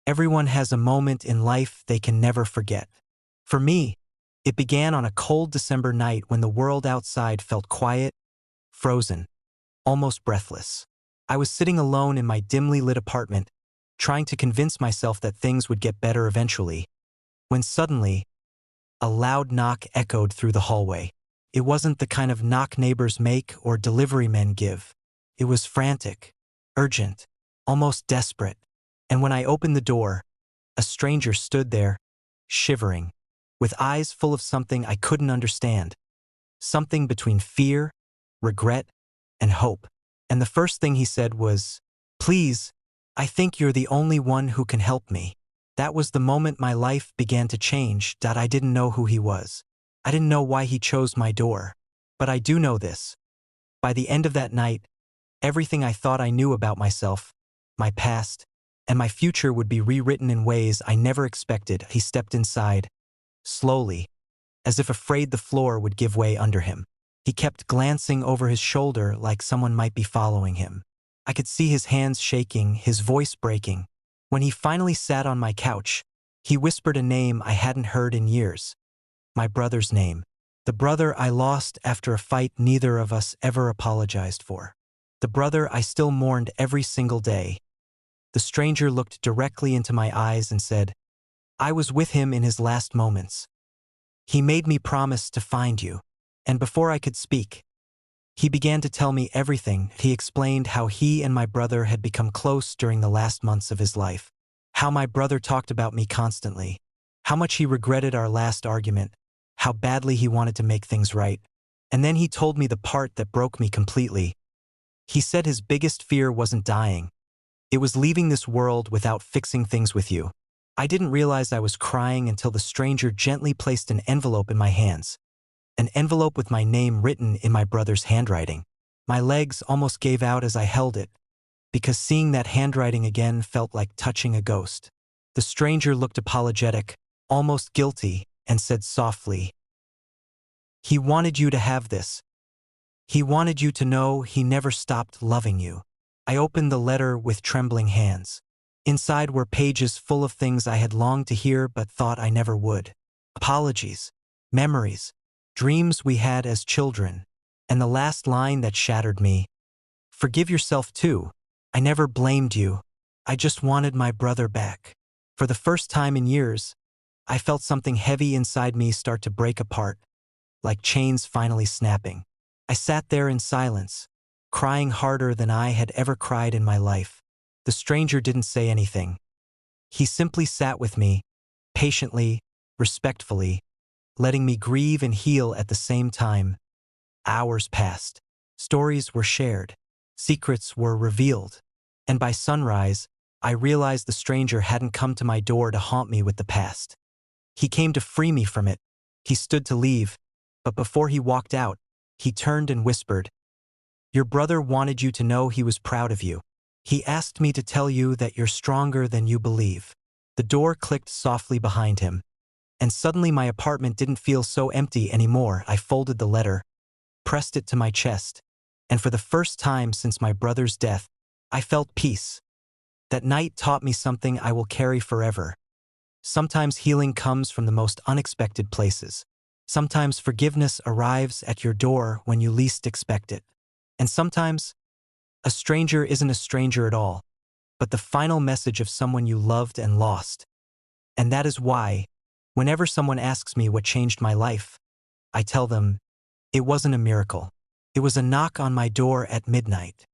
Everyone has a moment in life they can never forget. For me, it began on a cold December night when the world outside felt quiet, frozen, almost breathless. I was sitting alone in my dimly lit apartment, trying to convince myself that things would get better eventually, when suddenly, a loud knock echoed through the hallway. It wasn't the kind of knock neighbors make or delivery men give. It was frantic, urgent, almost desperate. And when I opened the door, a stranger stood there, shivering, with eyes full of something I couldn't understand. Something between fear, regret, and hope. And the first thing he said was, "Please, I think you're the only one who can help me." That was the moment my life began to change. I didn't know who he was. I didn't know why he chose my door. But I do know this. By the end of that night, everything I thought I knew about myself, my past, and my future would be rewritten in ways I never expected. He stepped inside, slowly, as if afraid the floor would give way under him. He kept glancing over his shoulder like someone might be following him. I could see his hands shaking, his voice breaking. When he finally sat on my couch, he whispered a name I hadn't heard in years. My brother's name. The brother I lost after a fight neither of us ever apologized for. The brother I still mourned every single day. The stranger looked directly into my eyes and said, "I was with him in his last moments. He made me promise to find you." And before I could speak, he began to tell me everything. He explained how he and my brother had become close during the last months of his life. How my brother talked about me constantly. How much he regretted our last argument. How badly he wanted to make things right. And then he told me the part that broke me completely. He said his biggest fear wasn't dying. It was leaving this world without fixing things with you. I didn't realize I was crying until the stranger gently placed an envelope in my hands. An envelope with my name written in my brother's handwriting. My legs almost gave out as I held it, because seeing that handwriting again felt like touching a ghost. The stranger looked apologetic, almost guilty, and said softly, "He wanted you to have this. He wanted you to know he never stopped loving you." I opened the letter with trembling hands. Inside were pages full of things I had longed to hear but thought I never would. Apologies, memories, dreams we had as children, and the last line that shattered me, "Forgive yourself too. I never blamed you. I just wanted my brother back." For the first time in years, I felt something heavy inside me start to break apart, like chains finally snapping. I sat there in silence, crying harder than I had ever cried in my life. The stranger didn't say anything. He simply sat with me, patiently, respectfully, letting me grieve and heal at the same time. Hours passed. Stories were shared. Secrets were revealed. And by sunrise, I realized the stranger hadn't come to my door to haunt me with the past. He came to free me from it. He stood to leave, but before he walked out, he turned and whispered, "Your brother wanted you to know he was proud of you. He asked me to tell you that you're stronger than you believe." The door clicked softly behind him, and suddenly my apartment didn't feel so empty anymore. I folded the letter, pressed it to my chest, and for the first time since my brother's death, I felt peace. That night taught me something I will carry forever. Sometimes healing comes from the most unexpected places. Sometimes forgiveness arrives at your door when you least expect it. And sometimes, a stranger isn't a stranger at all, but the final message of someone you loved and lost. And that is why, whenever someone asks me what changed my life, I tell them, it wasn't a miracle. It was a knock on my door at midnight.